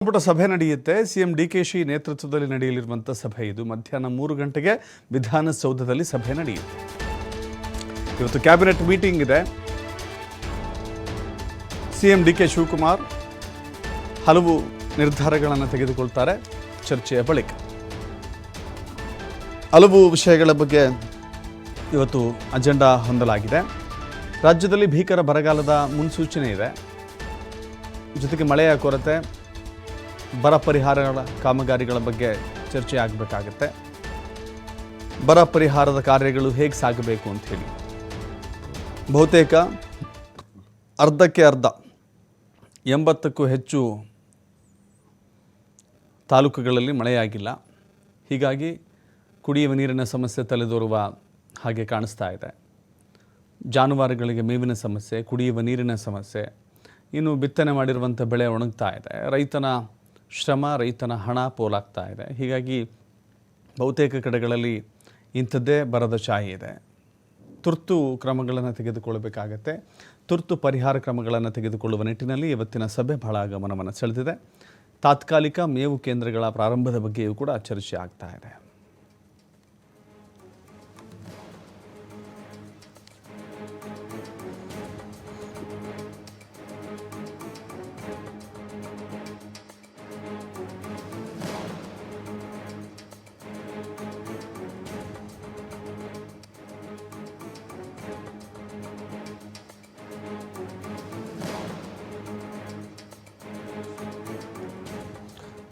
ಸಂಪುಟ ಸಭೆ ನಡೆಯುತ್ತೆ. ಸಿಎಂ ಡಿಕೆಶಿ ನೇತೃತ್ವದಲ್ಲಿ ನಡೆಯಲಿರುವಂಥ ಸಭೆ ಇದು. ಮಧ್ಯಾಹ್ನ 3 ಗಂಟೆಗೆ ವಿಧಾನಸೌಧದಲ್ಲಿ ಸಭೆ ನಡೆಯುತ್ತೆ. ಇವತ್ತು ಕ್ಯಾಬಿನೆಟ್ ಮೀಟಿಂಗ್ ಇದೆ. ಸಿಎಂ ಡಿಕೆ ಶಿವಕುಮಾರ್ ಹಲವು ನಿರ್ಧಾರಗಳನ್ನು ತೆಗೆದುಕೊಳ್ತಾರೆ. ಚರ್ಚೆಯ ಬಳಿಕ ಹಲವು ವಿಷಯಗಳ ಬಗ್ಗೆ ಇವತ್ತು ಅಜೆಂಡಾ ಹೊಂದಲಾಗಿದೆ. ರಾಜ್ಯದಲ್ಲಿ ಭೀಕರ ಬರಗಾಲದ ಮುನ್ಸೂಚನೆ ಇದೆ. ಜೊತೆಗೆ ಮಳೆಯ ಕೊರತೆ, ಬರ ಪರಿಹಾರಗಳ ಕಾಮಗಾರಿಗಳ ಬಗ್ಗೆ ಚರ್ಚೆ ಆಗಬೇಕಾಗತ್ತೆ. ಬರ ಪರಿಹಾರದ ಕಾರ್ಯಗಳು ಹೇಗೆ ಸಾಗಬೇಕು ಅಂತ ಹೇಳಿ ಬಹುತೇಕ ಅರ್ಧಕ್ಕೆ ಅರ್ಧ 80ಕ್ಕೂ ಹೆಚ್ಚು ತಾಲೂಕುಗಳಲ್ಲಿ ಮಳೆಯಾಗಿಲ್ಲ. ಹೀಗಾಗಿ ಕುಡಿಯುವ ನೀರಿನ ಸಮಸ್ಯೆ ತಲೆದೋರುವ ಹಾಗೆ ಕಾಣಿಸ್ತಾ ಇದೆ. ಜಾನುವಾರುಗಳಿಗೆ ಮೇವಿನ ಸಮಸ್ಯೆ, ಕುಡಿಯುವ ನೀರಿನ ಸಮಸ್ಯೆ, ಇನ್ನು ಬಿತ್ತನೆ ಮಾಡಿರುವಂಥ ಬೆಳೆ ಒಣಗ್ತಾ ಇದೆ. ರೈತನ ಶ್ರಮ, ರೈತನ ಹಣ ಪೋಲಾಗ್ತಾ ಇದೆ. ಹೀಗಾಗಿ ಬಹುತೇಕ ಕಡೆಗಳಲ್ಲಿ ಇಂಥದ್ದೇ ಬರದ ಛಾಯೆ ಇದೆ. ತುರ್ತು ಕ್ರಮಗಳನ್ನು ತೆಗೆದುಕೊಳ್ಳಬೇಕಾಗತ್ತೆ. ತುರ್ತು ಪರಿಹಾರ ಕ್ರಮಗಳನ್ನು ತೆಗೆದುಕೊಳ್ಳುವ ನಿಟ್ಟಿನಲ್ಲಿ ಇವತ್ತಿನ ಸಭೆ ಬಹಳ ಗಮನವನ್ನು ಸೆಳೆದಿದೆ. ತಾತ್ಕಾಲಿಕ ಮೇವು ಕೇಂದ್ರಗಳ ಪ್ರಾರಂಭದ ಬಗ್ಗೆಯೂ ಕೂಡ ಚರ್ಚೆ ಆಗ್ತಾ ಇದೆ.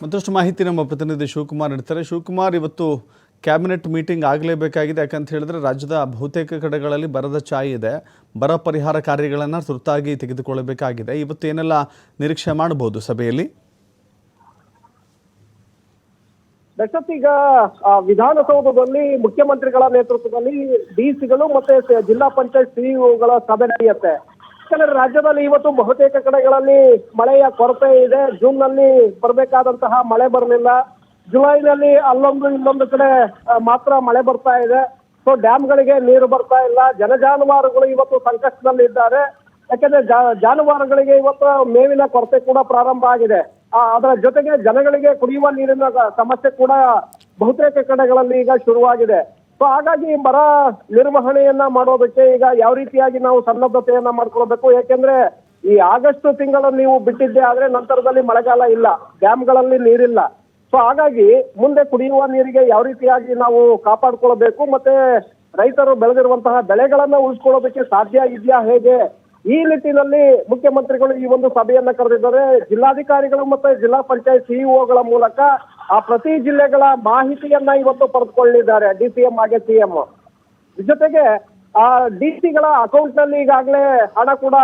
ಮತ್ತಷ್ಟು ಮಾಹಿತಿ ನಮ್ಮ ಪ್ರತಿನಿಧಿ ಶಿವಕುಮಾರ್ ನೀಡ್ತಾರೆ. ಶಿವಕುಮಾರ್, ಇವತ್ತು ಕ್ಯಾಬಿನೆಟ್ ಮೀಟಿಂಗ್ ಆಗಲೇಬೇಕಾಗಿದೆ. ಯಾಕಂತ ಹೇಳಿದ್ರೆ ರಾಜ್ಯದ ಬಹುತೇಕ ಕಡೆಗಳಲ್ಲಿ ಬರದ ಛಾಯೆ ಇದೆ. ಬರ ಪರಿಹಾರ ಕಾರ್ಯಗಳನ್ನು ತುರ್ತಾಗಿ ತೆಗೆದುಕೊಳ್ಳಬೇಕಾಗಿದೆ. ಇವತ್ತು ಏನೆಲ್ಲ ನಿರೀಕ್ಷೆ ಮಾಡಬಹುದು ಸಭೆಯಲ್ಲಿ? ಈಗ ವಿಧಾನಸೌಧದಲ್ಲಿ ಮುಖ್ಯಮಂತ್ರಿಗಳ ನೇತೃತ್ವದಲ್ಲಿ ಡಿಸಿಗಳು ಮತ್ತೆ ಜಿಲ್ಲಾ ಪಂಚಾಯತ್ ಸಿಇಒಗಳ ಸಭೆ ನಡೆಯುತ್ತೆ. ಯಾಕಂದ್ರೆ ರಾಜ್ಯದಲ್ಲಿ ಇವತ್ತು ಬಹುತೇಕ ಕಡೆಗಳಲ್ಲಿ ಮಳೆಯ ಕೊರತೆ ಇದೆ. ಜೂನ್ ನಲ್ಲಿ ಬರಬೇಕಾದಂತಹ ಮಳೆ ಬರಲಿಲ್ಲ. ಜುಲೈನಲ್ಲಿ ಇಲ್ಲೊಂದು ಕಡೆ ಮಾತ್ರ ಮಳೆ ಬರ್ತಾ ಇದೆ. ಸೊ ಡ್ಯಾಮ್ಗಳಿಗೆ ನೀರು ಬರ್ತಾ ಇಲ್ಲ. ಜಾನುವಾರುಗಳು ಇವತ್ತು ಸಂಕಷ್ಟದಲ್ಲಿ ಇದ್ದಾರೆ. ಯಾಕಂದ್ರೆ ಜಾನುವಾರುಗಳಿಗೆ ಇವತ್ತು ಮೇವಿನ ಕೊರತೆ ಕೂಡ ಪ್ರಾರಂಭ ಆಗಿದೆ. ಅದರ ಜೊತೆಗೆ ಜನಗಳಿಗೆ ಕುಡಿಯುವ ನೀರಿನ ಸಮಸ್ಯೆ ಕೂಡ ಬಹುತೇಕ ಕಡೆಗಳಲ್ಲಿ ಈಗ ಶುರುವಾಗಿದೆ. ಸೊ ಹಾಗಾಗಿ ಬರ ನಿರ್ವಹಣೆಯನ್ನ ಮಾಡೋದಕ್ಕೆ ಈಗ ಯಾವ ರೀತಿಯಾಗಿ ನಾವು ಸನ್ನದ್ಧತೆಯನ್ನ ಮಾಡ್ಕೊಳ್ಬೇಕು. ಯಾಕೆಂದ್ರೆ ಈ ಆಗಸ್ಟ್ ತಿಂಗಳು ನೀವು ಬಿಟ್ಟಿದ್ದೆ ಆದ್ರೆ ನಂತರದಲ್ಲಿ ಮಳೆಗಾಲ ಇಲ್ಲ, ಡ್ಯಾಮ್ಗಳಲ್ಲಿ ನೀರಿಲ್ಲ. ಸೊ ಹಾಗಾಗಿ ಮುಂದೆ ಕುಡಿಯುವ ನೀರಿಗೆ ಯಾವ ರೀತಿಯಾಗಿ ನಾವು ಕಾಪಾಡ್ಕೊಳ್ಬೇಕು, ಮತ್ತೆ ರೈತರು ಬೆಳೆದಿರುವಂತಹ ಬೆಳೆಗಳನ್ನ ಉಳಿಸ್ಕೊಳ್ಳೋದಕ್ಕೆ ಸಾಧ್ಯ ಇದೆಯಾ, ಹೇಗೆ, ಈ ನಿಟ್ಟಿನಲ್ಲಿ ಮುಖ್ಯಮಂತ್ರಿಗಳು ಈ ಒಂದು ಸಭೆಯನ್ನ ಕರೆದಿದ್ದಾರೆ. ಜಿಲ್ಲಾಧಿಕಾರಿಗಳು ಮತ್ತೆ ಜಿಲ್ಲಾ ಪಂಚಾಯತ್ ಸಿಇಒಗಳ ಮೂಲಕ ಆ ಪ್ರತಿ ಜಿಲ್ಲೆಗಳ ಮಾಹಿತಿಯನ್ನ ಇವತ್ತು ಪಡೆದುಕೊಳ್ಳಿದ್ದಾರೆ ಡಿಸಿಎಂ ಹಾಗೆ ಸಿಎಂ. ಜೊತೆಗೆ ಆ ಡಿಸಿಗಳ ಅಕೌಂಟ್ ನಲ್ಲಿ ಈಗಾಗಲೇ ಹಣ ಕೂಡ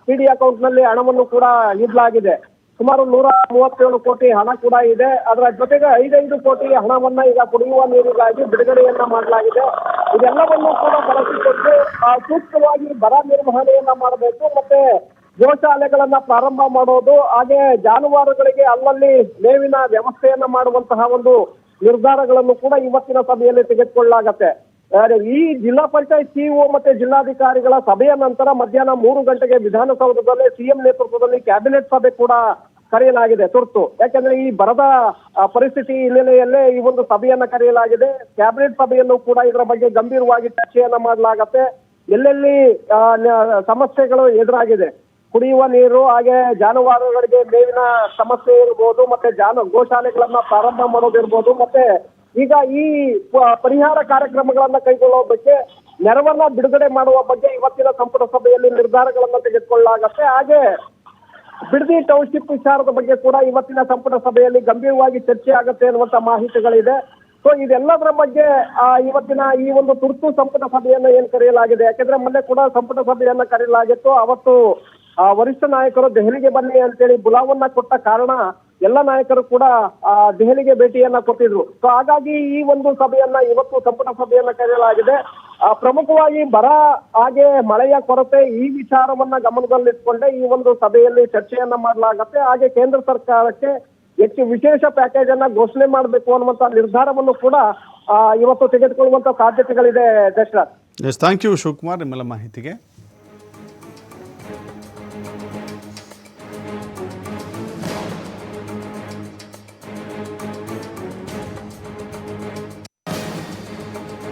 ಪಿಡಿ ಅಕೌಂಟ್ ನಲ್ಲಿ ಹಣವನ್ನು ಕೂಡ ಇಡಲಾಗಿದೆ. ಸುಮಾರು 137 ಕೋಟಿ ಹಣ ಕೂಡ ಇದೆ. ಅದರ ಜೊತೆಗೆ 5 ಕೋಟಿ ಹಣವನ್ನ ಈಗ ಕುಡಿಯುವ ನೀರಿಗಾಗಿ ಬಿಡುಗಡೆಯನ್ನ ಮಾಡಲಾಗಿದೆ. ಇದೆಲ್ಲವನ್ನು ಕೂಡ ಬಳಸಿಕೊಂಡು ಸೂಕ್ತವಾಗಿ ಬರ ನಿರ್ವಹಣೆಯನ್ನ ಮಾಡಬೇಕು. ಮತ್ತೆ ಗೋಶಾಲೆಗಳನ್ನ ಪ್ರಾರಂಭ ಮಾಡೋದು, ಹಾಗೆ ಜಾನುವಾರುಗಳಿಗೆ ಅಲ್ಲಲ್ಲಿ ಮೇವಿನ ವ್ಯವಸ್ಥೆಯನ್ನ ಮಾಡುವಂತಹ ಒಂದು ನಿರ್ಧಾರಗಳನ್ನು ಕೂಡ ಇವತ್ತಿನ ಸಭೆಯಲ್ಲಿ ತೆಗೆದುಕೊಳ್ಳಲಾಗತ್ತೆ. ಈ ಜಿಲ್ಲಾ ಪಂಚಾಯತ್ ಸಿಇಒ ಮತ್ತೆ ಜಿಲ್ಲಾಧಿಕಾರಿಗಳ ಸಭೆಯ ನಂತರ ಮಧ್ಯಾಹ್ನ 3 ಗಂಟೆಗೆ ವಿಧಾನಸೌಧದಲ್ಲಿ ಸಿಎಂ ನೇತೃತ್ವದಲ್ಲಿ ಕ್ಯಾಬಿನೆಟ್ ಸಭೆ ಕೂಡ ಕರೆಯಲಾಗಿದೆ ತುರ್ತು. ಯಾಕಂದ್ರೆ ಈ ಬರದ ಪರಿಸ್ಥಿತಿ ಹಿನ್ನೆಲೆಯಲ್ಲೇ ಈ ಒಂದು ಸಭೆಯನ್ನ ಕರೆಯಲಾಗಿದೆ. ಕ್ಯಾಬಿನೆಟ್ ಸಭೆಯನ್ನು ಕೂಡ ಇದರ ಬಗ್ಗೆ ಗಂಭೀರವಾಗಿ ಚರ್ಚೆಯನ್ನ ಮಾಡಲಾಗತ್ತೆ. ಎಲ್ಲೆಲ್ಲಿ ಸಮಸ್ಯೆಗಳು ಎದುರಾಗಿದೆ, ಕುಡಿಯುವ ನೀರು, ಹಾಗೆ ಜಾನುವಾರುಗಳಿಗೆ ಮೇವಿನ ಸಮಸ್ಯೆ ಇರ್ಬೋದು, ಮತ್ತೆ ಗೋಶಾಲೆಗಳನ್ನ ಪ್ರಾರಂಭ ಮಾಡೋದಿರ್ಬೋದು, ಮತ್ತೆ ಈಗ ಈ ಪರಿಹಾರ ಕಾರ್ಯಕ್ರಮಗಳನ್ನ ಕೈಗೊಳ್ಳೋದಕ್ಕೆ ನೆರವನ್ನ ಬಿಡುಗಡೆ ಮಾಡುವ ಬಗ್ಗೆ ಇವತ್ತಿನ ಸಂಪುಟ ಸಭೆಯಲ್ಲಿ ನಿರ್ಧಾರಗಳನ್ನ ತೆಗೆದುಕೊಳ್ಳಲಾಗತ್ತೆ. ಹಾಗೆ ಬಿಡದಿ ಟೌನ್ಶಿಪ್ ವಿಚಾರದ ಬಗ್ಗೆ ಕೂಡ ಇವತ್ತಿನ ಸಂಪುಟ ಸಭೆಯಲ್ಲಿ ಗಂಭೀರವಾಗಿ ಚರ್ಚೆ ಆಗುತ್ತೆ ಅನ್ನುವಂತ ಮಾಹಿತಿಗಳಿದೆ. ಸೊ ಇದೆಲ್ಲದರ ಬಗ್ಗೆ ಇವತ್ತಿನ ಈ ಒಂದು ತುರ್ತು ಸಂಪುಟ ಸಭೆಯನ್ನ ಏನ್ ಕರೆಯಲಾಗಿದೆ. ಯಾಕಂದ್ರೆ ಮೊನ್ನೆ ಕೂಡ ಸಂಪುಟ ಸಭೆಯನ್ನ ಕರೆಯಲಾಗಿತ್ತು. ಅವತ್ತು ವರಿಷ್ಠ ನಾಯಕರು ದೆಹಲಿಗೆ ಬನ್ನಿ ಅಂತೇಳಿ ಬುಲಾವನ್ನ ಕೊಟ್ಟ ಕಾರಣ ಎಲ್ಲ ನಾಯಕರು ಕೂಡ ದೆಹಲಿಗೆ ಭೇಟಿಯನ್ನ ಕೊಟ್ಟಿದ್ರು. ಸೊ ಹಾಗಾಗಿ ಈ ಒಂದು ಸಭೆಯನ್ನ ಇವತ್ತು ಸಂಪುಟ ಸಭೆಯನ್ನ ಕರೆಯಲಾಗಿದೆ. ಪ್ರಮುಖವಾಗಿ ಬರ ಹಾಗೆ ಮಳೆಯ ಕೊರತೆ ಈ ವಿಚಾರವನ್ನ ಗಮನದಲ್ಲಿಟ್ಕೊಂಡೆ ಈ ಒಂದು ಸಭೆಯಲ್ಲಿ ಚರ್ಚೆಯನ್ನ ಮಾಡಲಾಗತ್ತೆ. ಹಾಗೆ ಕೇಂದ್ರ ಸರ್ಕಾರಕ್ಕೆ ಹೆಚ್ಚು ವಿಶೇಷ ಪ್ಯಾಕೇಜ್ ಅನ್ನ ಘೋಷಣೆ ಮಾಡಬೇಕು ಅನ್ನುವಂತ ನಿರ್ಧಾರವನ್ನು ಕೂಡ ಇವತ್ತು ತೆಗೆದುಕೊಳ್ಳುವಂತ ಸಾಧ್ಯತೆಗಳಿದೆ. ದಶರಥ್, ಥ್ಯಾಂಕ್ ಯು ಶಿವಕುಮಾರ್ ನಿಮ್ಮೆಲ್ಲ ಮಾಹಿತಿಗೆ.